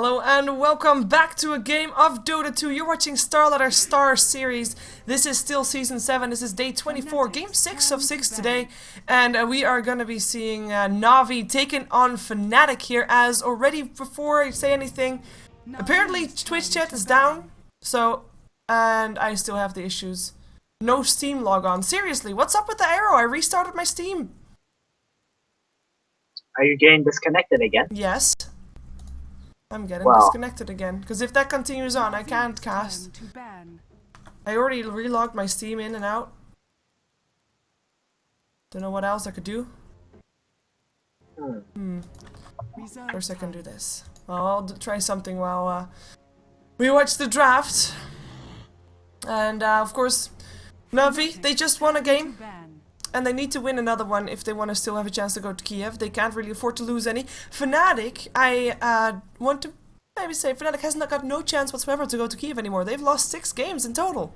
Hello and welcome back to a game of Dota 2. You're watching StarSeries. This is still Season 7. This is day 24, Game 6 of 6 today. And we are going to be seeing Na'Vi taking on Fnatic here. As already before I say anything, apparently Twitch chat is down. And I still have the issues. No Steam logon. Seriously, what's up with the arrow? I restarted my Steam. Are you getting disconnected again? Yes. I'm getting disconnected again, because if that continues on, I can't cast. I already relogged my Steam in and out. Don't know what else I could do. First I can do this. Well, I'll try something while we watch the draft. And of course, Na'Vi, they just won a game. And they need to win another one if they want to still have a chance to go to Kiev. They can't really afford to lose any. Fnatic, I want to maybe say Fnatic has not got no chance whatsoever to go to Kiev anymore. They've lost 6 games in total.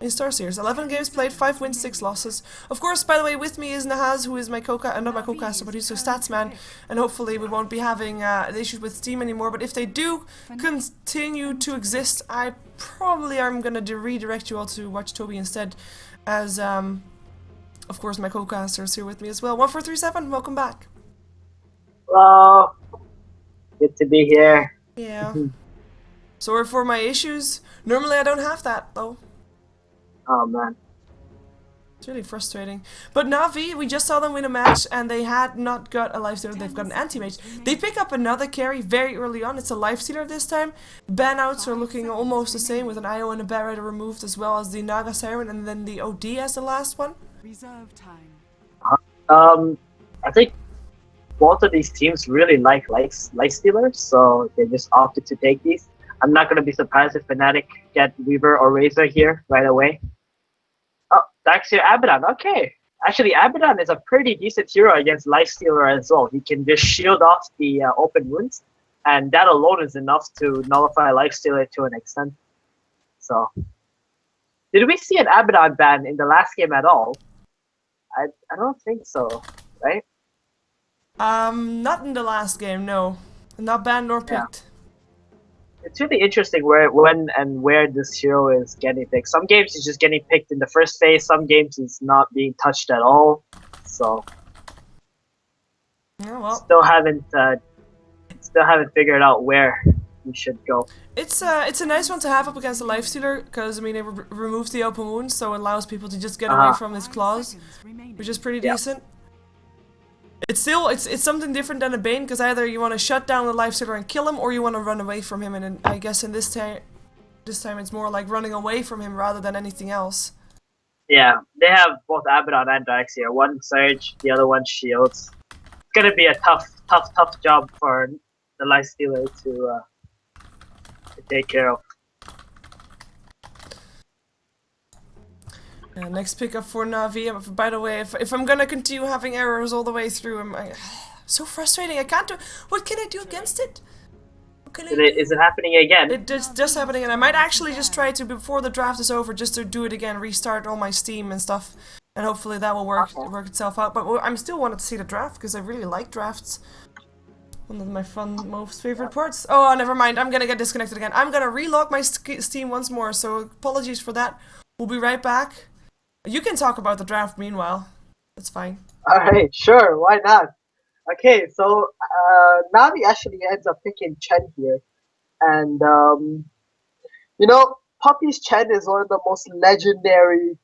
In StarSeries, 11 games played, 5 wins, 6 losses. Of course, by the way, with me is Nahaz, who is my not my co-caster, but he's a stats man. And hopefully we won't be having issues with Steam anymore. But if they do continue to exist, I probably am going to redirect you all to watch Toby instead. As, of course, my co-caster is here with me as well. 1437, welcome back. Hello. Good to be here. Yeah. Sorry for my issues. Normally I don't have that, though. Oh, man. It's really frustrating. But Na'Vi, we just saw them win a match, and they had not got a lifestealer, they've got an anti-mage. They pick up another carry very early on, it's a lifestealer this time. Banouts are looking almost the same, with an IO and a Barretta removed, as well as the Naga Siren, and then the OD as the last one. Reserve time. I think both of these teams really like lifestealers, so they just opted to take these. I'm not going to be surprised if Fnatic get Weaver or Razor here right away. Oh, Darkseer Abaddon, okay. Actually, Abaddon is a pretty decent hero against Lifestealer as well. He can just shield off the open wounds, and that alone is enough to nullify Lifestealer to an extent. So, did we see an Abaddon ban in the last game at all? I don't think so, right? Not in the last game, no. Not banned nor picked. It's really interesting when and where this hero is getting picked. Some games he's just getting picked in the first phase. Some games he's not being touched at all. So, yeah, well, still haven't figured out where we should go. It's a nice one to have up against a lifestealer, because I mean it removes the open wounds, so it allows people to just get away from his claws, which is pretty decent. It's still it's something different than a Bane, because either you want to shut down the lifestealer and kill him, or you want to run away from him. And I guess in this time it's more like running away from him rather than anything else. Yeah, they have both Abaddon and Darkseer. One Surge, the other one Shields. It's gonna be a tough job for the lifestealer to take care of. Next pickup for Na'Vi. By the way, if I'm gonna continue having errors all the way through, so frustrating. I can't do. What can I do against it? Is it happening again? It's just happening, and I might actually just try to, before the draft is over, just to do it again, restart all my Steam and stuff, and hopefully that will work itself out. But I'm still wanted to see the draft, because I really like drafts. One of my most favorite parts. Oh, never mind. I'm gonna get disconnected again. I'm gonna relog my Steam once more, so apologies for that. We'll be right back. You can talk about the draft meanwhile. That's fine. Alright, sure, why not? Okay, so Na'Vi actually ends up picking Chen here. And, you know, Puppy's Chen is one of the most legendary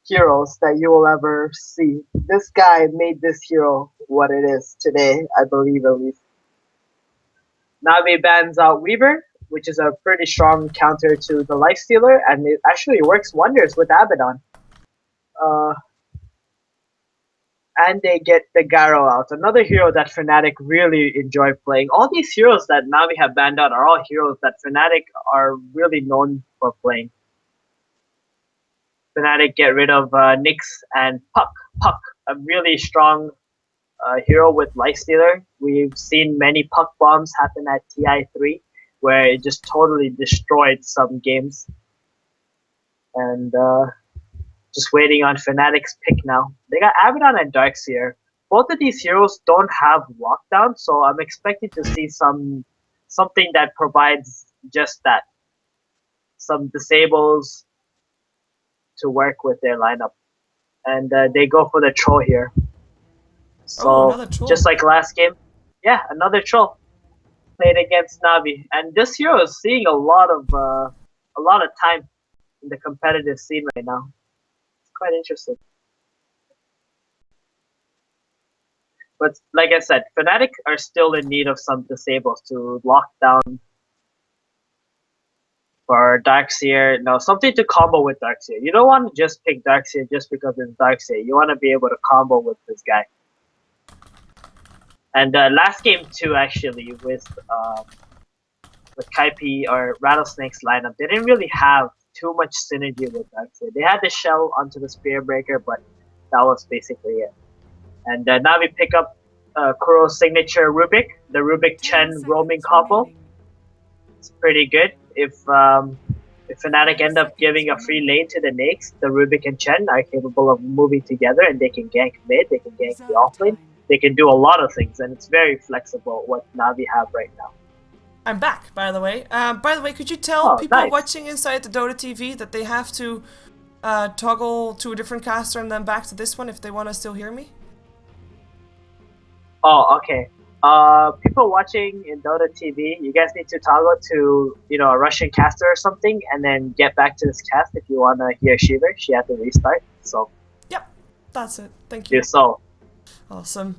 heroes that you will ever see. This guy made this hero what it is today, I believe at least. Na'Vi bans out Weaver, which is a pretty strong counter to the Lifestealer, and it actually works wonders with Abaddon. And they get the Garo out, another hero that Fnatic really enjoy playing. All these heroes that Na'Vi have banned out are all heroes that Fnatic are really known for playing. Fnatic get rid of Nyx and Puck. Puck, a really strong hero with Lifestealer. We've seen many Puck bombs happen at TI3, where it just totally destroyed some games. And just waiting on Fnatic's pick now. They got Abaddon and Darkseer. both of these heroes don't have lockdown, so I'm expecting to see something that provides just that, some disables to work with their lineup, and they go for the troll here. Oh, So another troll. just like last game, yeah, another troll played against Navi, and this hero is seeing a lot of time in the competitive scene right now. It's quite interesting. But like I said, Fnatic are still in need of some disables to lock down for Darkseer. No, something to combo with Darkseer. You don't want to just pick Darkseer just because it's Darkseer. You want to be able to combo with this guy. And last game too, actually, with Kaipi or Rattlesnake's lineup, they didn't really have too much synergy with Darkseer. They had the shell onto the Spear Breaker, but that was basically it. And now we pick up Kuro's signature Rubik, the Rubik Chen roaming combo. It's pretty good. If Fnatic end up giving a free lane to the Nakes, the Rubik and Chen are capable of moving together, and they can gank mid, they can gank the offlane, they can do a lot of things, and it's very flexible what Navi have right now. I'm back, by the way. Could you tell people nice. watching inside the Dota TV that they have to toggle to a different caster and then back to this one if they want to still hear me? Oh, okay. People watching in Dota TV, you guys need to toggle to, a Russian caster or something, and then get back to this cast if you want to hear Shiver. She had to restart, so. Yep, that's it. Thank you. So. Awesome.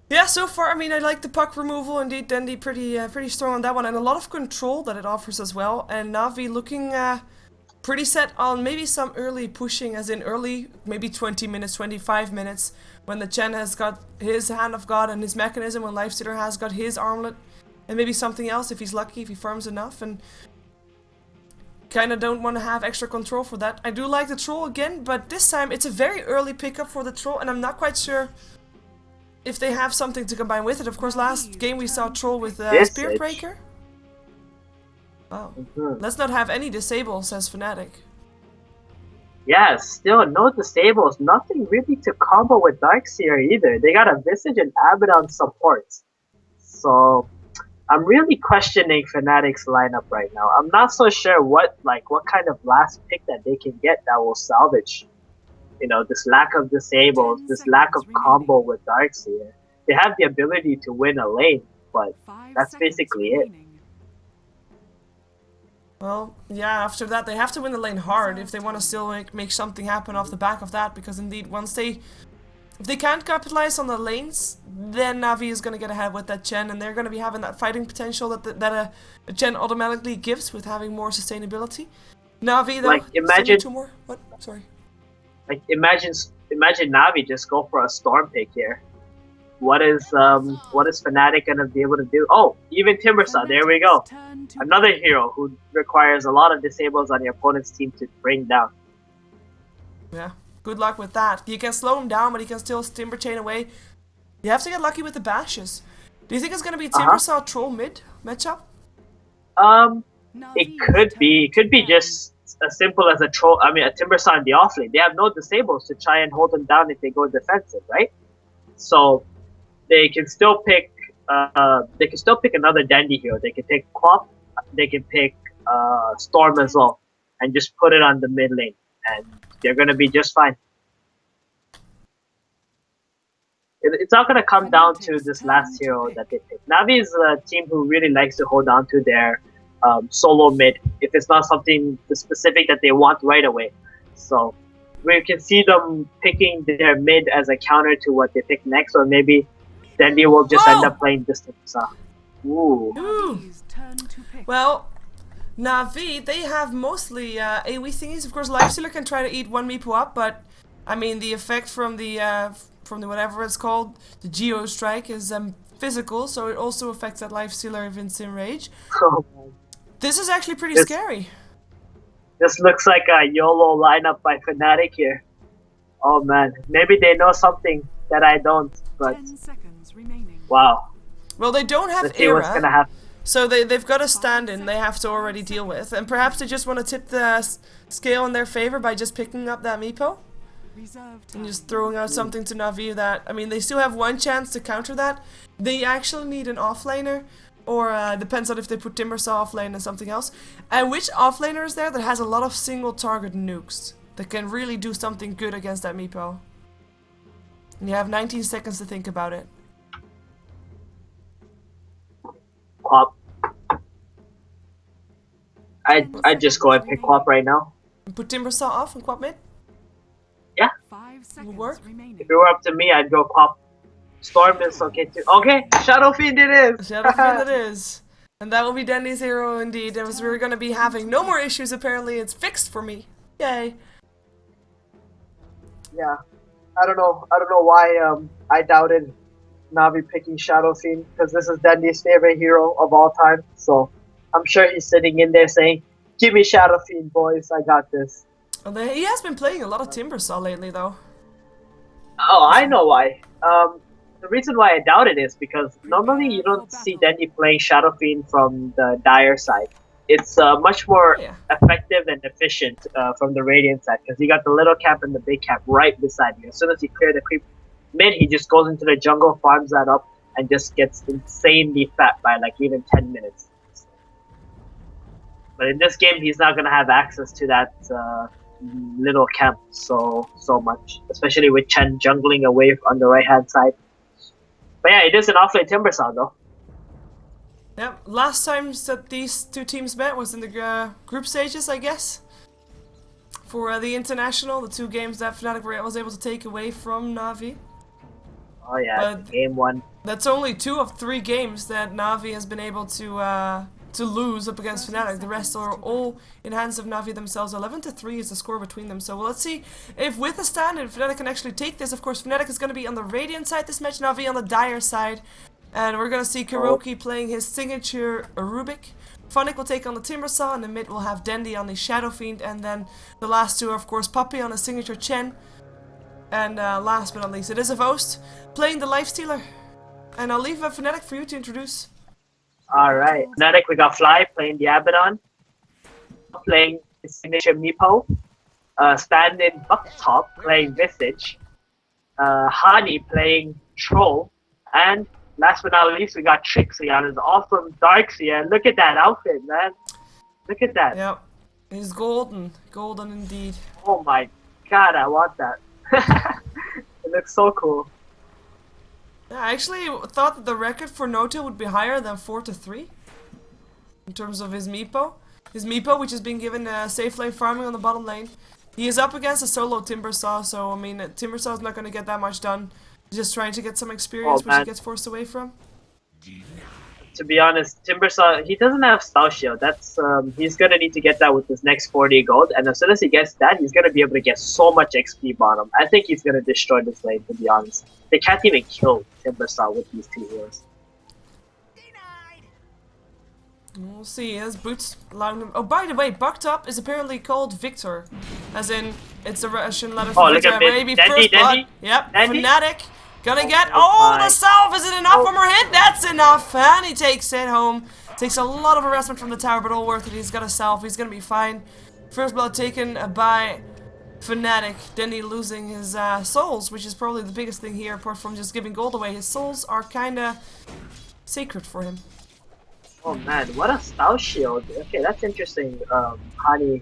Yeah, so far, I mean, I like the puck removal, indeed, Dendy, pretty strong on that one, and a lot of control that it offers as well, and Navi looking pretty set on maybe some early pushing, as in early, maybe 20 minutes, 25 minutes, when the Chen has got his Hand of God and his mechanism, when Lifestealer has got his armlet, and maybe something else if he's lucky, if he farms enough, and kinda don't want to have extra control for that. I do like the troll again, but this time it's a very early pickup for the troll, and I'm not quite sure if they have something to combine with it. Of course, last game we saw troll with Spear Breaker. Wow. Let's not have any disables, says Fnatic. Yeah, still no disables. Nothing really to combo with Darkseer either. They got a Visage and Abaddon supports. So I'm really questioning Fnatic's lineup right now. I'm not so sure what kind of last pick that they can get that will salvage, this lack of disables, this lack of combo with Darkseer. They have the ability to win a lane, but that's basically it. Well, yeah, after that they have to win the lane hard if they want to still make something happen off the back of that, because indeed if they can't capitalize on the lanes, then Navi is going to get ahead with that Chen, and they're going to be having that fighting potential that a Chen automatically gives with having more sustainability. Navi though, imagine 2 more. What? Sorry. Imagine Navi just go for a storm pick here. What is Fnatic gonna be able to do? Oh, even Timbersaw, there we go. Another hero who requires a lot of disables on your opponent's team to bring down. Yeah, good luck with that. You can slow him down, but he can still Timber Chain away. You have to get lucky with the bashes. Do you think it's gonna be Timbersaw troll mid matchup? It could be. It could be just as simple as a Timbersaw in the offlane. They have no disables to try and hold them down if they go defensive, right? So they can still pick another Dandy hero. They can pick Quap, they can pick Storm as well, and just put it on the mid lane, and they're gonna be just fine. It's not gonna come down to this last hero that they pick. Navi is a team who really likes to hold on to their solo mid if it's not something specific that they want right away. So we can see them picking their mid as a counter to what they pick next, or maybe then they will just end up playing distance. Ooh. Well, Navi, they have mostly AoE thingies. Of course, Lifestealer can try to eat one Meepo up, but I mean the effect from the whatever it's called, the Geo Strike, is physical, so it also affects that Lifestealer if it's in rage. This is actually pretty scary. This looks like a YOLO lineup by Fnatic here. Oh man, maybe they know something that I don't, but wow. Well, they don't have Let's see what's gonna happen. So they've got a stand-in they have to already deal with, and perhaps they just want to tip the scale in their favor by just picking up that Meepo. And just throwing out something to Na'Vi that, I mean, they still have one chance to counter that. They actually need an offlaner, or depends on if they put Timbersaw offlane and something else. And which offlaner is there that has a lot of single target nukes that can really do something good against that Meepo? And you have 19 seconds to think about it. Quap. I'd just go and pick Quap right now. And put Timbersaw off and Quap mid? Yeah. Will work. If it were up to me, I'd go Quap. Storm is okay too. Okay, Shadow Fiend it is! Shadow Fiend it is. And that will be Dandy's hero indeed. As we're gonna be having no more issues apparently. It's fixed for me. Yay. Yeah. I don't know why I doubted Na'Vi picking Shadow Fiend, because this is Dandy's favorite hero of all time. So I'm sure he's sitting in there saying, "Give me Shadow Fiend, boys. I got this." Well, he has been playing a lot of Timbersaw lately, though. Oh, I know why. The reason why I doubt it is because normally you don't see Dandy playing Shadow Fiend from the Dire side. It's much more effective and efficient from the Radiant side, because you got the little cap and the big cap right beside you. As soon as you clear the creep mid, he just goes into the jungle, farms that up, and just gets insanely fat by like even 10 minutes. But in this game, he's not going to have access to that little camp so much, especially with Chen jungling away on the right hand side. But yeah, it is an offlane Timbersaw though. Yep, last time that these two teams met was in the group stages, I guess. For the International, the 2 games that Fnatic was able to take away from Na'Vi. Oh yeah, but game 1. That's only 2 of 3 games that Na'Vi has been able to lose up against Fnatic. The rest are all in hands of Na'Vi themselves. 11-3 is the score between them. So let's see if with the standard Fnatic can actually take this. Of course, Fnatic is going to be on the Radiant side this match, Na'Vi on the Dire side. And we're going to see Kuroki playing his signature Rubik. Funnick will take on the Timbersaw, and the mid will have Dandy on the Shadow Fiend. And then the last 2 are, of course, Puppy on the signature Chen. And last but not least, it is a Vost playing the Lifestealer. And I'll leave Fnatic for you to introduce. Alright, Fnatic, we got Fly playing the Abaddon, playing his signature Meepo, stand-in Bucktop playing Visage, Hani playing Troll, and last but not least, we got Trixie on his awesome Darkseer. And look at that outfit, man. Look at that. Yep, he's golden. Golden indeed. Oh my god, I want that. It looks so cool. Yeah, I actually thought that the record for Noto would be higher than 4-3 in terms of his Meepo. His Meepo, which is being given safe lane farming on the bottom lane. He is up against a solo Timbersaw, so I mean, Timbersaw's not going to get that much done. He's just trying to get some experience, which he gets forced away from. To be honest, Timbersaw, he doesn't have Style Shield. That's he's gonna need to get that with his next 40 gold, and as soon as he gets that, he's gonna be able to get so much XP bottom. I think he's gonna destroy this lane, to be honest. They can't even kill Timbersaw with these 2 heroes. We'll see. His boots allowing him. Oh, by the way, Bucktop is apparently called Victor, as in it's a Russian letter for Victor. Maybe first blood. Yep, Fnatic. Gonna get, the salve, is it enough from her hit? That's enough, and he takes it home. Takes a lot of harassment from the tower, but all worth it. He's got a salve, he's gonna be fine. First blood taken by Fnatic, Denny losing his souls, which is probably the biggest thing here, apart from just giving gold away. His souls are kinda sacred for him. Oh man, what a Style Shield. Okay, that's interesting. Hani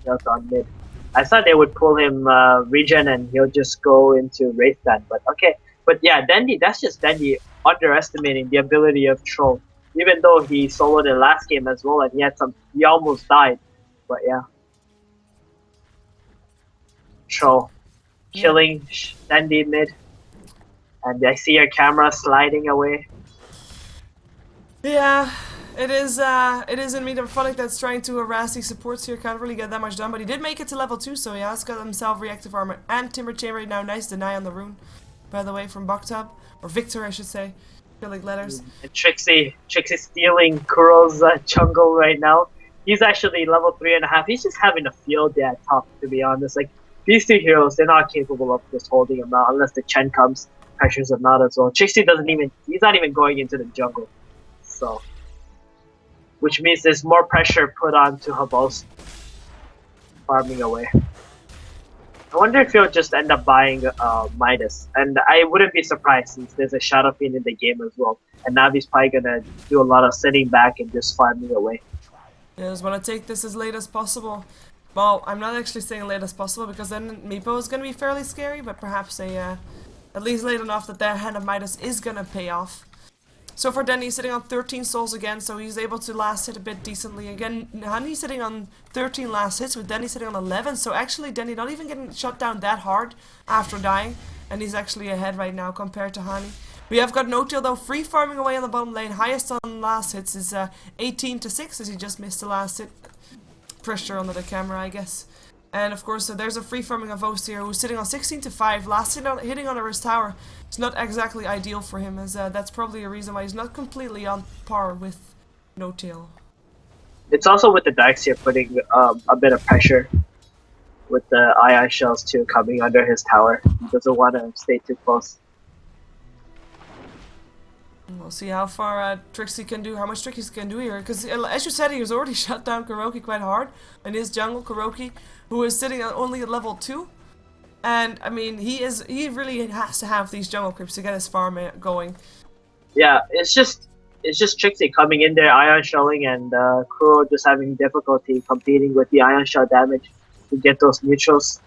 built on mid. I thought they would pull him regen and he'll just go into Wraith Stand, but okay. But yeah, Dandy, that's just Dandy underestimating the ability of Troll. Even though he soloed in last game as well and he almost died. But yeah. Troll. Killing Dandy mid. And I see your camera sliding away. Yeah, it is indeed Fnatic that's trying to harass these supports here. Can't really get that much done, but he did make it to level 2, so he has got himself reactive armor and Timber Chamber. Now nice deny on the rune, by the way, from Bucktop. Or Victor, I should say. I feel like letters. And Trixie stealing Kuro's jungle right now. He's actually level 3.5. He's just having a field day at top, to be honest. Like, these 2 heroes, they're not capable of just holding him out unless the Chen comes, pressures him out as well. Trixie he's not even going into the jungle. So, which means there's more pressure put on to Habos farming away. I wonder if he'll just end up buying Midas, and I wouldn't be surprised since there's a Shadow Fiend in the game as well. And Navi's probably gonna do a lot of sitting back and just farming away. Yeah, I just want to take this as late as possible. Well, I'm not actually saying late as possible because then Meepo is going to be fairly scary, but perhaps at least late enough that their Hand of Midas is going to pay off. So for Denny, he's sitting on 13 souls again, so he's able to last hit a bit decently. Again, Honey's sitting on 13 last hits, with Denny sitting on 11, so actually Denny not even getting shot down that hard after dying, and he's actually ahead right now compared to Honey. We have got No-Tail though, free farming away on the bottom lane. Highest on last hits is 18 to 6, as he just missed the last hit. Pressure under the camera, I guess. And of course, there's a free farming of Oast here, who's sitting on 16 to 5. Last hitting on his tower. It's not exactly ideal for him, as that's probably a reason why he's not completely on par with No-Tail. It's also with the Dykes here putting a bit of pressure with the ion shells too coming under his tower. He doesn't want to stay too close. We'll see how far Trixie can do, how much Trixie can do here. Because as you said, he was already shut down Kuroki quite hard. In his jungle, Kuroki, who is sitting only at level 2. And I mean, he really has to have these jungle creeps to get his farm going. Yeah, it's just Trixie coming in there, ion shelling, and Kuro just having difficulty competing with the ion shell damage to get those neutrals.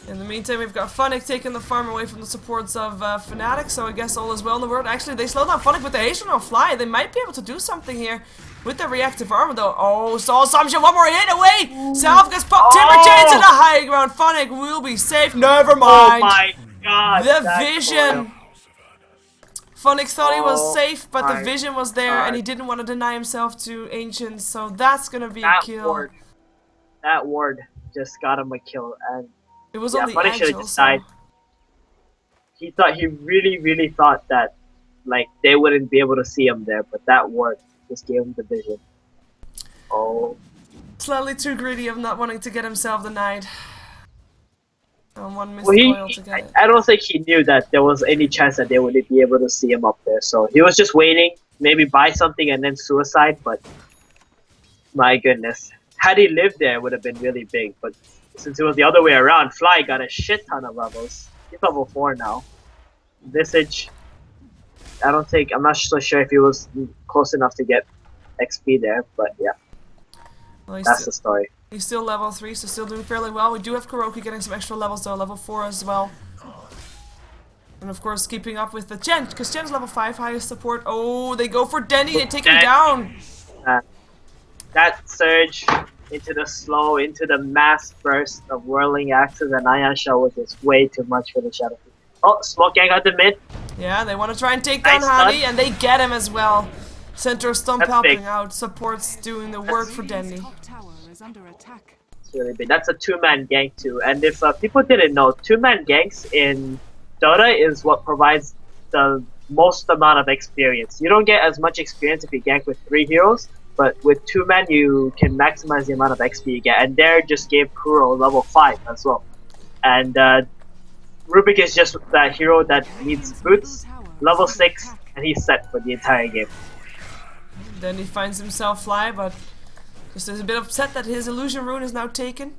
In the meantime, we've got Funnick taking the farm away from the supports of Fnatic, so I guess all is well in the world. Actually, they slowed down Funnick with the Hasten on Fly. They might be able to do something here with the reactive armor, though. Oh, Soul Assumption, one more hit away! Self gets popped, Timber Chains to the high ground. Funnick will be safe. Never mind. Oh my god. The vision. Funnick thought he was safe, but the vision was there, and he didn't want to deny himself to Ancient, so that's gonna be a kill. That ward just got him a kill, and it was on the edge also. Died. He really thought that like they wouldn't be able to see him there, but that ward just gave him the vision. Oh. Slightly too greedy of not wanting to get himself denied. One missed coil to get it. I don't think he knew that there was any chance that they wouldn't be able to see him up there, so he was just waiting, maybe buy something and then suicide, but my goodness. Had he lived there, it would have been really big, but since it was the other way around, Fly got a shit ton of levels. He's level 4 now. Visage, I'm not so sure if he was close enough to get XP there, but yeah. Well, that's the story. He's still level 3, so still doing fairly well. We do have Kuroki getting some extra levels though, level 4 as well. And of course keeping up with the Chen, because Chen's level 5, highest support. Oh, they go for Denny, they take him down! That surge into the slow, into the mass burst of whirling axes and ion shell was just way too much for the Shadow Fiend. Oh, Smoke Gang at the mid. Yeah, they want to try and take down Honey, and they get him as well. Center Stump helping out, supports doing the work for Denny. It's really big. That's a 2-man gank too, and if people didn't know, 2-man ganks in Dota is what provides the most amount of experience. You don't get as much experience if you gank with 3 heroes, but with 2-man you can maximize the amount of XP you get, and there just gave Kuro level 5 as well. And Rubik is just that hero that needs boots, level 6, and he's set for the entire game. Then he finds himself Fly, but just is a bit upset that his illusion rune is now taken.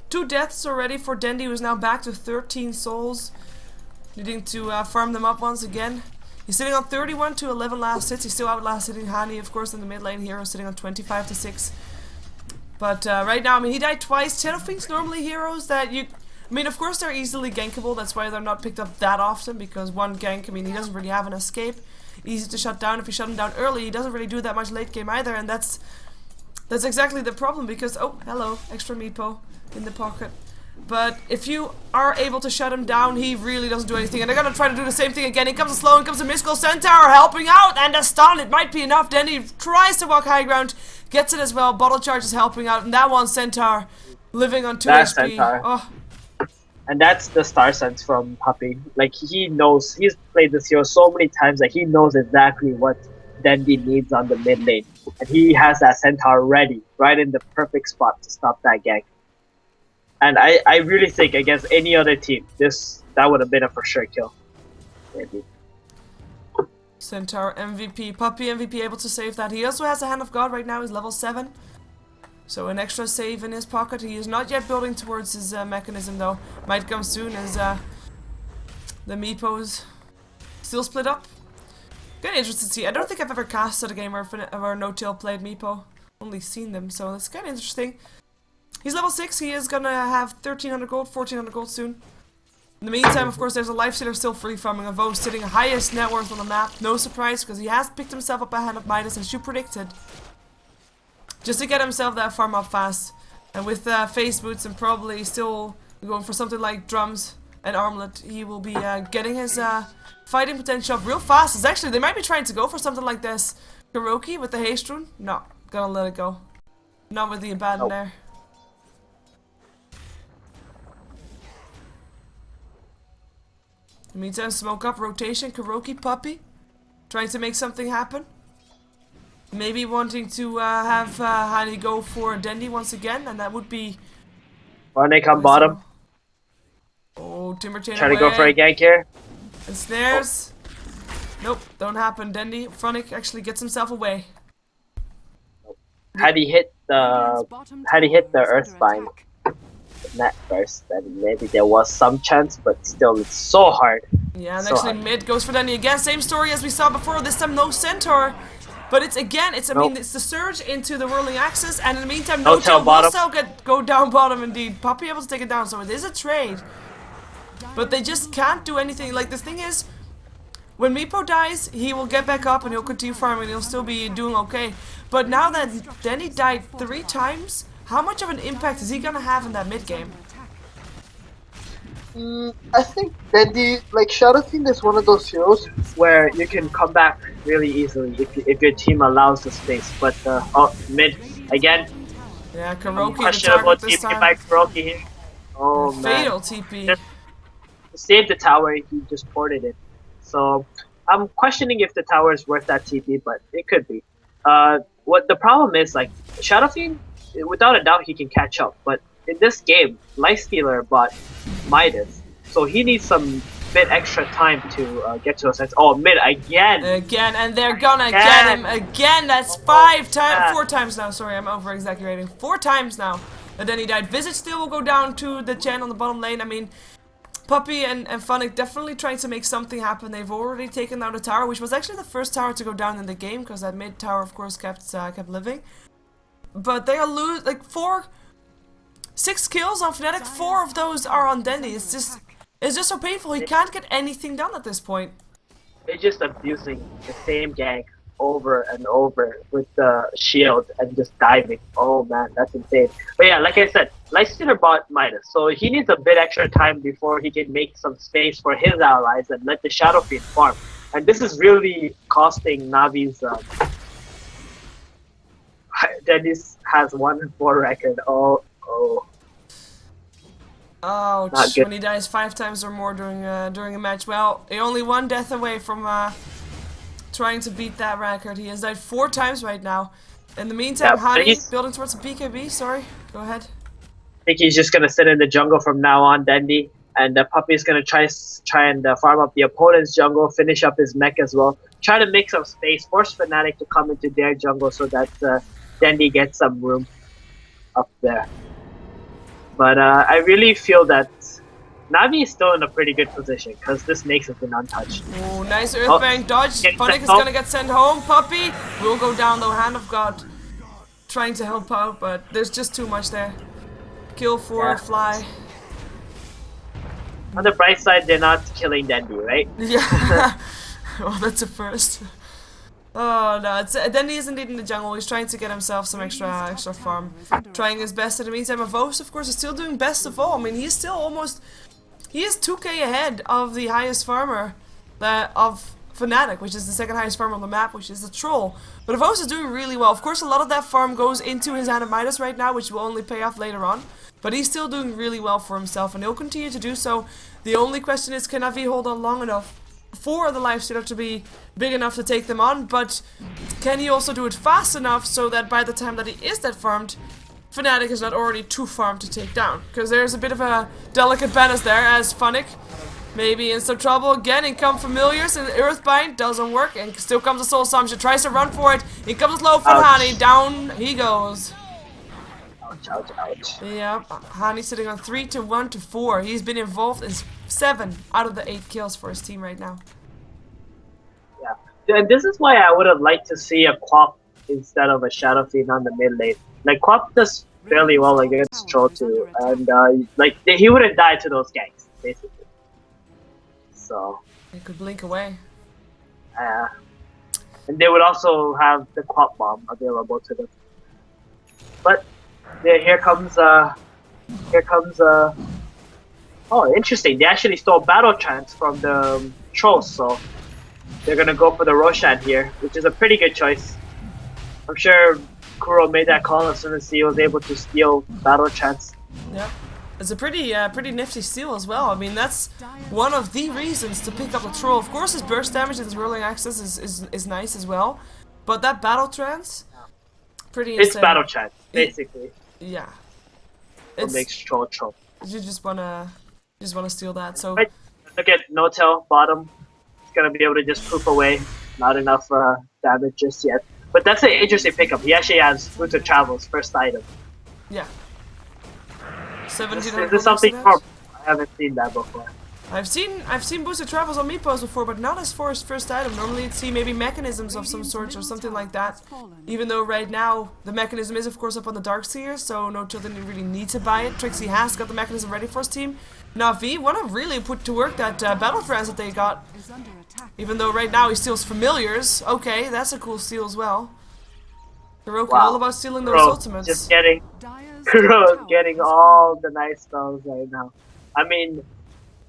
2 deaths already for Dendi, who's now back to 13 souls. Needing to farm them up once again. He's sitting on 31 to 11 last hits. He's still outlast hitting Hani, of course, in the mid lane hero, sitting on 25 to 6. But right now, I mean, he died twice. Tenofing's normally heroes that you... I mean, of course, they're easily gankable. That's why they're not picked up that often, because one gank, I mean, he doesn't really have an escape. Easy to shut down. If you shut him down early, he doesn't really do that much late game either, and that's exactly the problem, because... Oh, hello, extra meepo in the pocket. But if you are able to shut him down, he really doesn't do anything. And they're gonna try to do the same thing again. He comes a slow, and comes a Mystical Centaur helping out, and a stun. It might be enough. Then he tries to walk high ground, gets it as well. Bottle Charge is helping out, and that one Centaur living on 2 that's HP. Centaur. Oh. And that's the star sense from Puppy. Like, he knows, he's played this hero so many times that he knows exactly what Dendi needs on the mid lane. And he has that Centaur ready, right in the perfect spot to stop that gank. And I really think against any other team, that would have been a for sure kill. Maybe. Centaur MVP, Puppy MVP able to save that. He also has a Hand of God right now, he's level 7. So an extra save in his pocket. He is not yet building towards his mechanism though. Might come soon as the Meepos still split up. Kind of interesting to see. I don't think I've ever casted a game where No-Tail played Meepo. Only seen them, so it's kind of interesting. He's level 6. He is gonna have 1300 gold, 1400 gold soon. In the meantime, of course, there's a Lifestealer still free farming. A Vo sitting highest net worth on the map. No surprise, because he has picked himself up a hand of Midas, as you predicted. Just to get himself that farm up fast. And with face boots and probably still going for something like drums and armlet, he will be getting his fighting potential up real fast. It's actually, they might be trying to go for something like this. Kuroki with the haste rune? No, gonna let it go. Not with the abandon there. In the meantime, smoke up, rotation, Kuroki, Puppy. Trying to make something happen. Maybe wanting to have Hani go for Dendi once again, and that would be... Phonic on bottom. Oh, Timber Chain Trying to go for a gank here. And snares. Nope, don't happen. Dendi, Phonic actually gets himself away. Had he hit the Earthbind net first, then maybe there was some chance, but still it's so hard. Yeah, and so actually hard. mid goes for Dendi again. Same story as we saw before, this time no Centaur. But it's again, I mean, it's the surge into the whirling axis, and in the meantime, No-Tail will still go down bottom indeed. Puppy able to take it down, so it is a trade. But they just can't do anything. Like, the thing is, when Meepo dies, he will get back up and he'll continue farming, he'll still be doing okay. But now that Dendi died 3 times, how much of an impact is he gonna have in that mid game? I think Dendi, like Shadow Fiend is one of those heroes where you can come back really easily if your team allows the space. But oh, mid again. Yeah, Kuroki Questionable the target this TP by time. Kuroki here. Oh man. Fatal TP. Just to save the tower, he just ported it. So I'm questioning if the tower is worth that TP, but it could be. What the problem is, like Shadow Fiend, without a doubt he can catch up, but in this game, Lifestealer bought Midas, so he needs some bit extra time to get to a sense. Oh, mid again! Again, and they're gonna get him again! That's 4 times now, sorry, I'm over exaggerating. 4 times now. And then he died. Visage still will go down to the Chen on the bottom lane. I mean, Puppy and Phonic definitely trying to make something happen. They've already taken down the tower, which was actually the first tower to go down in the game, because that mid tower, of course, kept living. But they are like 6 kills on Fnatic, 4 of those are on Dendi. It's just so painful. He can't get anything done at this point. They're just abusing the same gank over and over with the shield and just diving. Oh man, that's insane. But yeah, like I said, Lifestealer bought Midas, so he needs a bit extra time before he can make some space for his allies and let the Shadow Fiend farm. And this is really costing Navi's. Dennis has 1-4 record. Oh. Ouch, when he dies 5 times or more during a match. Well, he only 1 death away from trying to beat that record. He has died 4 times right now. In the meantime, Hani building towards a BKB, sorry. Go ahead. I think he's just gonna sit in the jungle from now on, Dendi. And the Puppy's gonna try and farm up the opponent's jungle, finish up his mech as well. Try to make some space, force Fnatic to come into their jungle so that Dendi gets some room up there. But I really feel that Navi is still in a pretty good position because this makes it an untouched. Oh, nice Earthbang dodge. Phonic is gonna get sent home. Puppy will go down though. Hand of God trying to help out, but there's just too much there. Kill for Fly. On the bright side, they're not killing Dendi, right? Yeah. Well, that's a first. Oh no, Dendi is indeed in the jungle. He's trying to get himself some extra farm. Trying his best. In the meantime, Avos, of course, is still doing best of all. I mean, he's still almost... He is 2k ahead of the highest farmer of Fnatic, which is the 2nd highest farmer on the map, which is the Troll. But Avos is doing really well. Of course, a lot of that farm goes into his Midas right now, which will only pay off later on. But he's still doing really well for himself, and he'll continue to do so. The only question is, can Navi hold on long enough for the Lifestealer to be big enough to take them on, but can he also do it fast enough so that by the time that he is that farmed, Fnatic is not already too farmed to take down? Because there's a bit of a delicate balance there, as Phonic maybe in some trouble. Again, in come Familiars, and Earthbind doesn't work, and still comes a Soul Assumption, tries to run for it, he comes low for Hani, down he goes. Ouch, ouch, ouch. Yeah, Hani sitting on 3 to 1 to 4. He's been involved in 7 out of the 8 kills for his team right now. Yeah. And this is why I would have liked to see a Quap instead of a Shadow Fiend on the mid lane. Like, Quap does fairly well against Troll too. And, like, he wouldn't die to those ganks, basically. So. He could blink away. And they would also have the Quap Bomb available to them. But yeah, here comes oh, interesting. They actually stole Battle Trance from the Trolls, so they're gonna go for the Roshan here, which is a pretty good choice. I'm sure Kuro made that call as soon as he was able to steal Battle Trance. Yeah. It's a pretty nifty steal as well. I mean, that's one of the reasons to pick up the Troll. Of course, his burst damage and his rolling access is nice as well, but that Battle Trance, pretty insane. It's Battle Trance, basically. Yeah. It makes Troll. You just wanna steal that. So right. Look at No-Tail bottom. He's gonna be able to just poof away. Not enough damage just yet. But that's an interesting pickup. He actually has Boots of Travel's first item. Yeah. 17. Is this something more? I haven't seen that before. I've seen boosted travels on meepos before, but not as for his first item. Normally you'd see maybe mechanisms of some sort or something like that. Even though right now the mechanism is of course up on the Darkseer, so no children really need to buy it. Trixie has got the mechanism ready for his team. Now V wanna really put to work that battle trance that they got. Even though right now he steals familiars. Okay, that's a cool steal as well. Hiroki all about stealing those ultimates. Just getting Kuro's getting all the nice spells right now. I mean,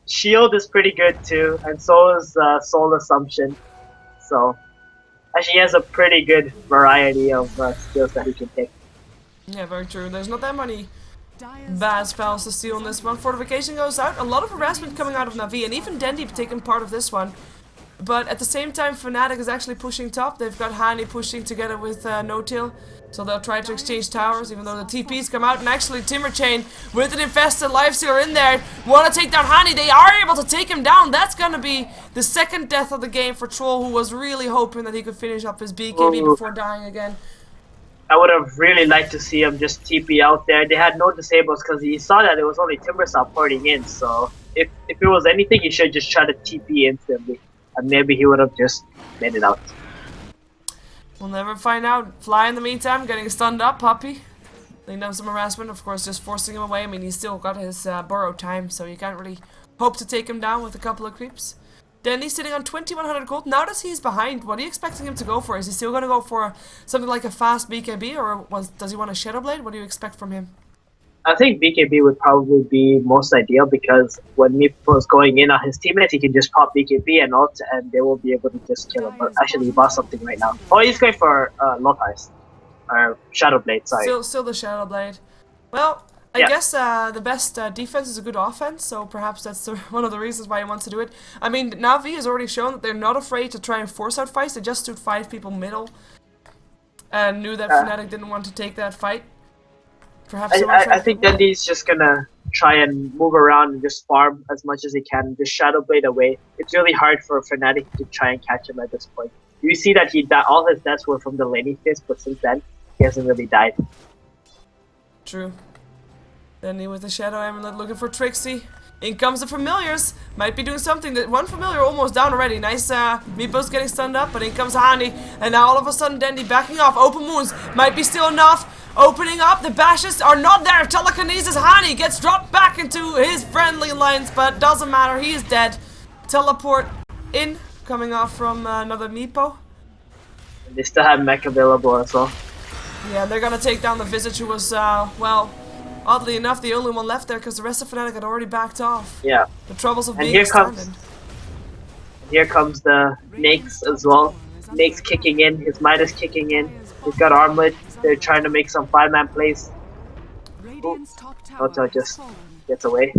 Shield is pretty good too, and so is Soul Assumption. So, actually, he has a pretty good variety of skills that he can take. Yeah, very true. There's not that many bad spells to steal in this one. Fortification goes out. A lot of harassment coming out of Na'Vi, and even Dendi taking part of this one. But at the same time, Fnatic is actually pushing top. They've got Hani pushing together with No-Tail. So they'll try to exchange towers, even though the TPs come out. And actually, Timberchain with an infested lifestealer in there want to take down Hani. They are able to take him down. That's going to be the second death of the game for Troll, who was really hoping that he could finish up his BKB before dying again. I would have really liked to see him just TP out there. They had no disables because he saw that it was only Timbersaw porting in. So if it was anything, he should just try to TP instantly. And maybe he would have just made it out. We'll never find out. Fly in the meantime, getting stunned up, Puppy. Laying down some harassment, of course, just forcing him away. I mean, he's still got his burrow time, so you can't really hope to take him down with a couple of creeps. Denny's sitting on 2100 gold. Now that he's behind, what are you expecting him to go for? Is he still going to go for something like a fast BKB, or does he want a Shadow Blade? What do you expect from him? I think BKB would probably be most ideal because when Meepo is going in on his teammates, he can just pop BKB and ult, and they will be able to just kill him. But actually, he bought something right now. Oh, he's going for Lothars. Or Shadow Blade, sorry. Still the Shadow Blade. Well, I guess the best defense is a good offense, so perhaps that's one of the reasons why he wants to do it. I mean, Na'Vi has already shown that they're not afraid to try and force out fights. They just stood 5 people middle and knew that Fnatic didn't want to take that fight. Perhaps I think Dendi's just gonna try and move around and just farm as much as he can, just Shadow Blade away. It's really hard for Fnatic to try and catch him at this point. You see that all his deaths were from the laning phase, but since then, he hasn't really died. True. Dendi with the Shadow Amulet looking for Trixie. In comes the Familiars. Might be doing something. That one Familiar almost down already. Nice Meepo's getting stunned up, but in comes Hani. And now all of a sudden Dendi backing off. Open wounds. Might be still enough. Opening up. The bashes are not there. Telekinesis. Hani gets dropped back into his friendly lines, but doesn't matter. He is dead. Teleport in. Coming off from another Meepo. And they still have mech available as well. Yeah, they're gonna take down the Visage, who was, well, oddly enough, the only one left there because the rest of Fnatic had already backed off. Yeah. The troubles of and being here comes the Nakes as well. Nakes kicking in, his Midas kicking in. He's got Armlet. They're trying to make some 5-man plays. Dota just gets away.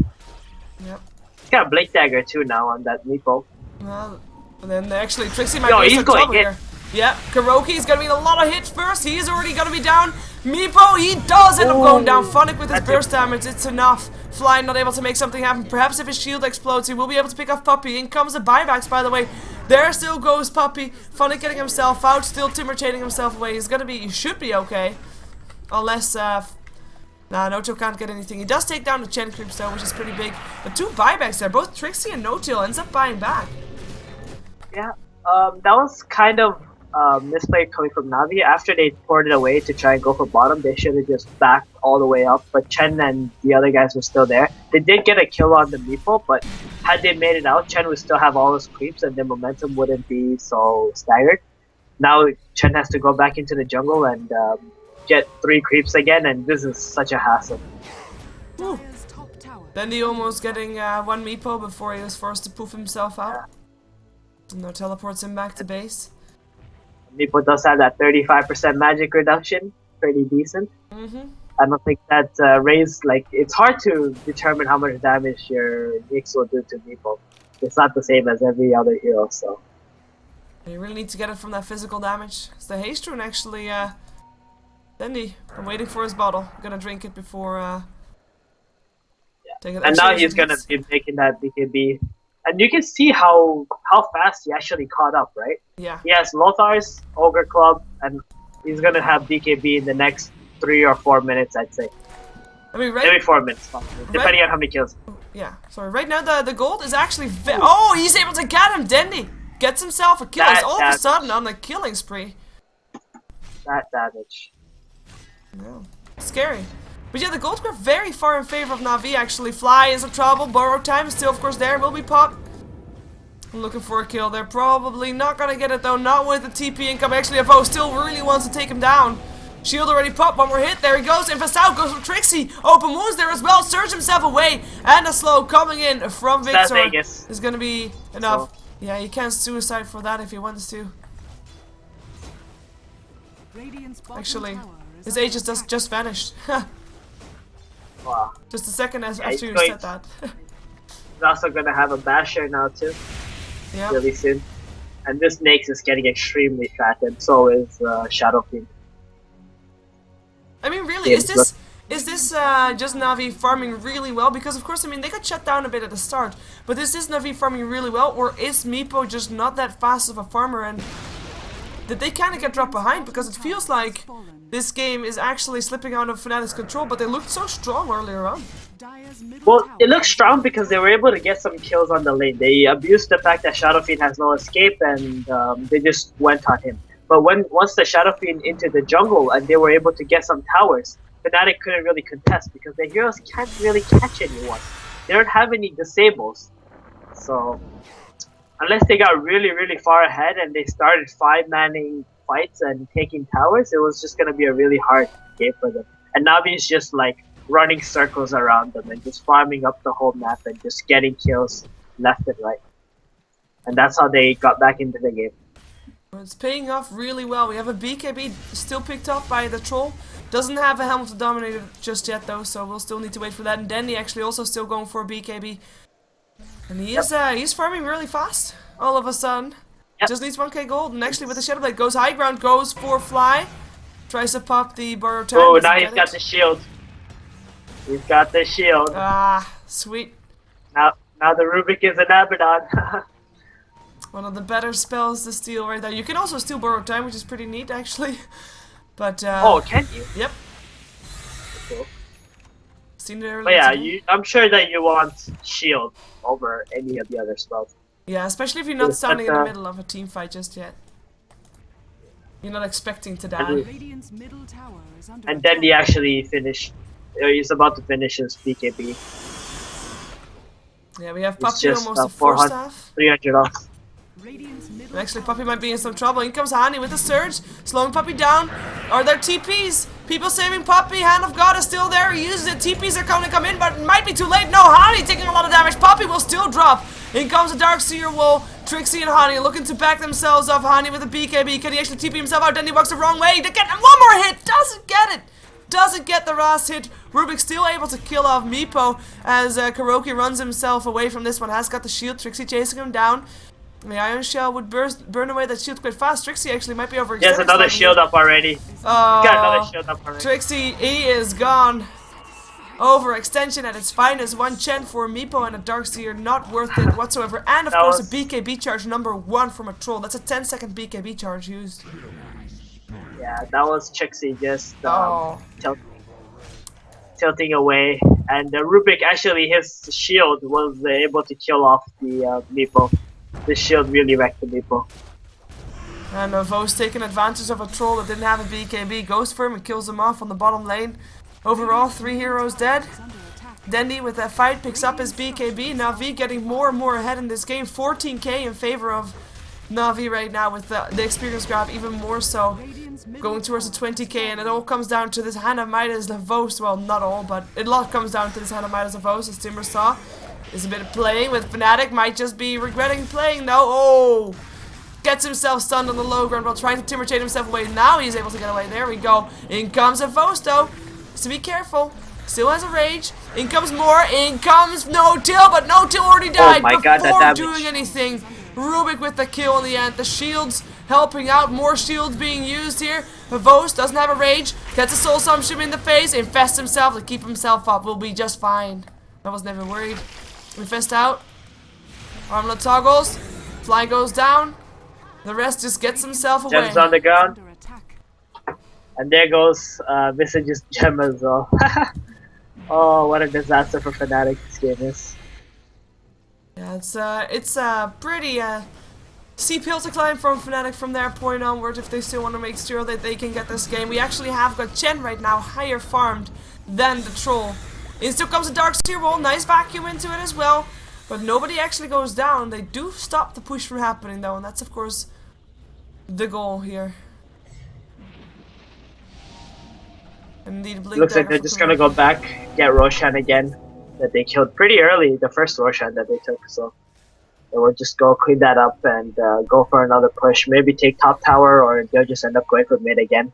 Yep. He's got a Blade Dagger too now on that Meepo. Well, and then actually Trixie might be some trouble here. Yep, Kuroki's gonna be a lot of hits first. He's already gonna be down. Meepo, he does end up going down. Funnick with his burst damage, it's enough. Fly not able to make something happen. Perhaps if his shield explodes, he will be able to pick off Puppy. In comes the buybacks, by the way. There still goes Puppy. Funnick getting himself out, still Timber chaining himself away. He should be okay. Unless Nah, Noto can't get anything. He does take down the Chen creeps though, which is pretty big. But 2 buybacks there. Both Trixie and Notil ends up buying back. Yeah, that was kind of misplay coming from Navi. After they poured it away to try and go for bottom, they should have just backed all the way up. But Chen and the other guys were still there. They did get a kill on the Meepo, but had they made it out, Chen would still have all his creeps and their momentum wouldn't be so staggered. Now Chen has to go back into the jungle and get 3 creeps again, and this is such a hassle. Ooh. Bendy almost getting 1 Meepo before he was forced to poof himself out. And now teleports him back to base. Meepo does have that 35% magic reduction, pretty decent. I don't think that raise, like, it's hard to determine how much damage your Nyx will do to Meepo. It's not the same as every other hero, so. You really need to get it from that physical damage. It's the haste rune actually, Bendy, I'm waiting for his bottle. I'm gonna drink it before, take it. And now he's gonna be making that BKB. And you can see how fast he actually caught up, right? Yeah. He has Lothar's, Ogre Club, and he's gonna have BKB in the next 3 or 4 minutes, I'd say. I mean, maybe 4 minutes, depending on how many kills. Yeah, sorry. Right now, the gold is actually. Oh, he's able to get him. Dendy gets himself a kill. He's all of a sudden on the killing spree. That damage. No, scary. But yeah, the gold were very far in favor of Na'Vi actually. Fly is in trouble. Burrow time is still, of course, there. Will be popped. I'm looking for a kill. They're probably not gonna get it though. Not with the TP income. Actually, Avo still really wants to take him down. Shield already popped. 1 more hit. There he goes. Infest out goes for Trixie. Open wounds there as well. Surge himself away. And a slow coming in from Victor is gonna be enough. So. Yeah, he can't suicide for that if he wants to. Actually, his age just vanished. Wow. Just a second after you said that. He's also gonna have a basher now too. Yeah. Really soon. And this Nyx is getting extremely fat, and so is Shadow Fiend. I mean, really, is this just Na'Vi farming really well? Because of course, I mean, they got shut down a bit at the start, but is this Na'Vi farming really well, or is Meepo just not that fast of a farmer, and did they kind of get dropped behind? Because it feels like this game is actually slipping out of Fnatic's control, but they looked so strong earlier on. Well, it looks strong because they were able to get some kills on the lane. They abused the fact that Shadow Fiend has no escape, and they just went on him. But once the Shadow Fiend into the jungle and they were able to get some towers, Fnatic couldn't really contest because the heroes can't really catch anyone. They don't have any disables. So, unless they got really, really far ahead and they started 5-manning fights and taking towers, it was just going to be a really hard game for them. And Navi's just like running circles around them and just farming up the whole map and just getting kills left and right. And that's how they got back into the game. It's paying off really well. We have a BKB still picked up by the troll. Doesn't have a helmet to dominate it just yet though, so we'll still need to wait for that. And Dandy actually also still going for a BKB. And he is he's farming really fast all of a sudden. Just needs 1k gold, and actually with the Shadow Blade goes high ground, goes for Fly. Tries to pop the Burrow time. Oh, now he's got the shield. He's got the shield. Ah, sweet. Now the Rubik is an Abaddon. One of the better spells to steal right there. You can also steal Burrow time, which is pretty neat actually. But oh, can you? Yep. Cool. Seen it earlier. But yeah, I'm sure that you want shield over any of the other spells. Yeah, especially if you're not standing in the middle of a team fight just yet. You're not expecting to die. And then he actually finished. He's about to finish his BKB. Yeah, we have Puppy almost a 4 staff. 300 off. Actually, Puppy might be in some trouble. In comes Hani with the surge, slowing Puppy down. Are there TPs? People saving Puppy. Hand of God is still there. He uses it. TPs are going to come in, but it might be too late. No, Hani taking a lot of damage. Puppy will still drop. In comes the Darkseer Wool. Trixie and Hani looking to back themselves off. Hani with a BKB. Can he actually TP himself out? Then he walks the wrong way. They get 1 more hit. Doesn't get it. Doesn't get the last hit. Rubik still able to kill off Meepo as Kuroki runs himself away from this one. Has got the shield. Trixie chasing him down. The Iron Shell would burn away that shield quite fast. Trixie actually might be overextended. He has another shield up already. Oh, got another shield up already. Trixie, he is gone. Overextension at its finest. 1 Chen for Meepo and a Darkseer, not worth it whatsoever. And of course a BKB charge number 1 from a troll. That's a 10-second BKB charge used. Yeah, that was Trixie just tilting away, and Rubik actually his shield was able to kill off the Meepo. The shield really wrecked the Meepo. And Vo's taking advantage of a troll that didn't have a BKB, goes for him and kills him off on the bottom lane. Overall, 3 heroes dead. Dendi with that fight picks up his BKB. Na'Vi getting more and more ahead in this game. 14k in favor of Na'Vi right now with the experience grab even more so. Going towards the 20k, and it all comes down to this Hannah Midas Lavos. Well, not all, but a lot comes down to this Hannah Midas Lavos, as Timber saw. There's a bit of playing with Fnatic, might just be regretting playing though. Oh! Gets himself stunned on the low ground while trying to Timber chain himself away. Now he's able to get away. There we go. In comes a Vosto. So be careful. Still has a rage. In comes more. In comes No-Till, but No-Till already died before doing anything. Rubik with the kill in the end. The shields helping out. More shields being used here. Vos doesn't have a rage. Gets a soul assumption in the face. Infests himself to keep himself up. Will be just fine. I was never worried. Infest out. Armlet toggles. Fly goes down. The rest just gets himself away. Gem's on the ground. And there goes Visage's gem as well. Oh, what a disaster for Fnatic this game is. Yeah, it's pretty steep hill to climb from Fnatic from their point onward if they still want to make sure that they can get this game. We actually have got Chen right now higher farmed than the troll. In still comes a Darkseer roll, nice vacuum into it as well. But nobody actually goes down. They do stop the push from happening though, and that's of course the goal here. Indeed, looks like they're just gonna go back, get Roshan again. That they killed pretty early, the first Roshan that they took, so they will just go clean that up and go for another push. Maybe take top tower, or they'll just end up going for mid again.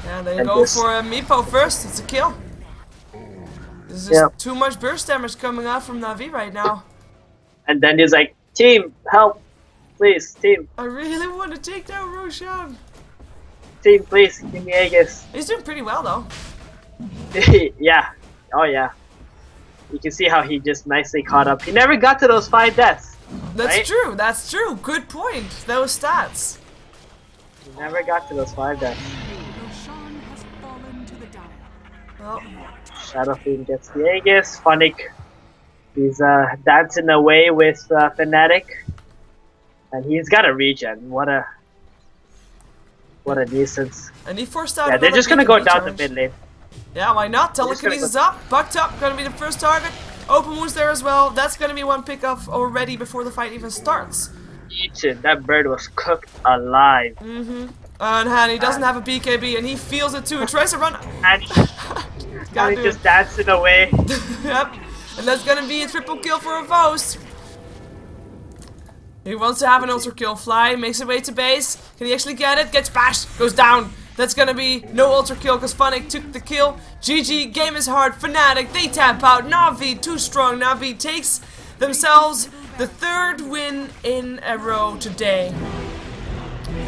Yeah, they go for a Meepo first. It's a kill. There's just too much burst damage coming out from Na'Vi right now. And then he's like, "Team, help, please, team." I really want to take down Roshan. Team, please, give me Aegis. He's doing pretty well though. Yeah. Oh yeah. You can see how he just nicely caught up. He never got to those 5 deaths. That's right? true. That's true. Good point. Those stats. He never got to those 5 deaths. Well, Shadow Fiend gets the Aegis. Funnick, he's dancing away with Fnatic, and he's got a regen. What a nuisance. and he forced out. Yeah, they're just gonna go down the mid lane. Yeah, why not? Telekinesis up, bucked up, gonna be the first target. Open wounds there as well. That's gonna be one pick off already before the fight even starts. Eaten. That bird was cooked alive. And Hani doesn't have a BKB, and he feels it too. He tries to run. And he's just dancing away. Yep. And that's gonna be a triple kill for a Vos. He wants to have an ultra kill. Fly makes his way to base. Can he actually get it? Gets bashed. Goes down. That's gonna be no ultra kill because Funnick took the kill. GG. Game is hard. Fnatic. They tap out. Na'Vi too strong. Na'Vi takes themselves the 3rd win in a row today.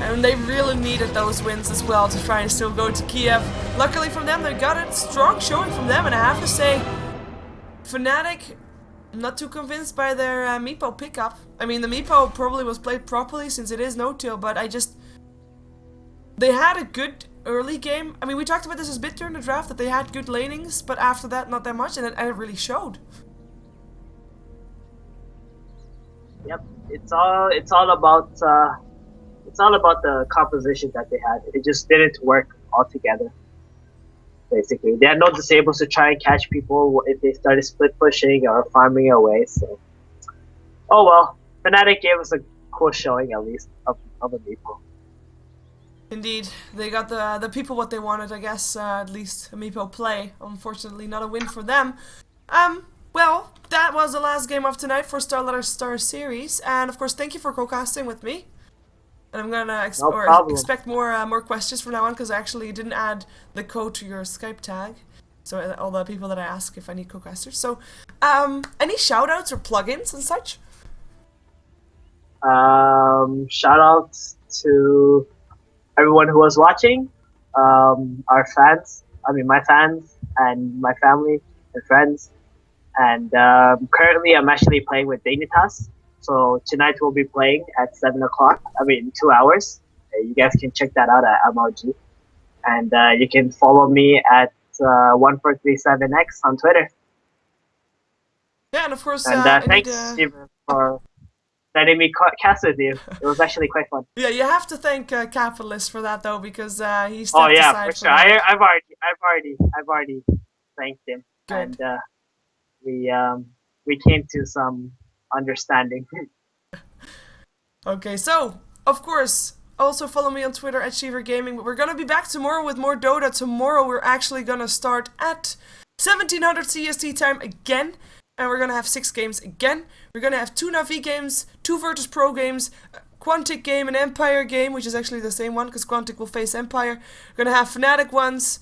And they really needed those wins as well to try and still go to Kiev. Luckily from them, they got a strong showing from them, and I have to say, Fnatic, I'm not too convinced by their Meepo pickup. I mean, the Meepo probably was played properly since it is no-till, but they had a good early game. I mean, we talked about this a bit during the draft, that they had good lanings, but after that, not that much, and it really showed. Yep, it's all about the composition that they had. It just didn't work altogether. Basically, they had no disables to try and catch people if they started split pushing or farming away. So, oh well, Fnatic gave us a cool showing at least of a Meepo. Indeed, they got the people what they wanted, I guess. At least a Meepo play. Unfortunately, not a win for them. Well, that was the last game of tonight for StarSeries, and of course, thank you for co-casting with me. And I'm gonna expect more questions from now on, because I actually didn't add the code to your Skype tag. So all the people that I ask if I need co-casters. So, any shoutouts or plugins and such? Shoutouts to everyone who was watching, our fans. I mean, my fans and my family and friends. And currently, I'm actually playing with Dignitas. So tonight we'll be playing at 7 o'clock. I mean, 2 hours. You guys can check that out at MLG. And you can follow me at 1437X on Twitter. Yeah, and of course, And I need thanks, Steven, for letting me cast with you. It was actually quite fun. Yeah, you have to thank Capitalist for that though, because he Oh stepped yeah, aside for for sure. that. I've already thanked him, Good. and we came to some understanding. Okay, so of course, also follow me on Twitter at Sheaver Gaming. But we're gonna be back tomorrow with more Dota. Tomorrow we're actually gonna start at 1700 CST time again, and we're gonna have 6 games again. We're gonna have 2 Navi games, 2 Virtus Pro games, a Quantic game, an Empire game, which is actually the same one because Quantic will face Empire. We're gonna have Fnatic ones.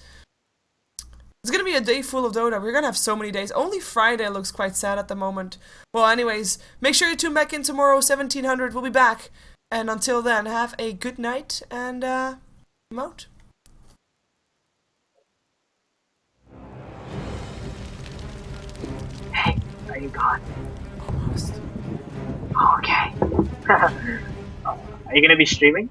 It's gonna be a day full of Dota. We're gonna have so many days. Only Friday looks quite sad at the moment. Well, anyways, make sure you tune back in tomorrow, 1700. We'll be back. And until then, have a good night and I'm out. Hey, are you gone? Almost. Okay. Are you gonna be streaming?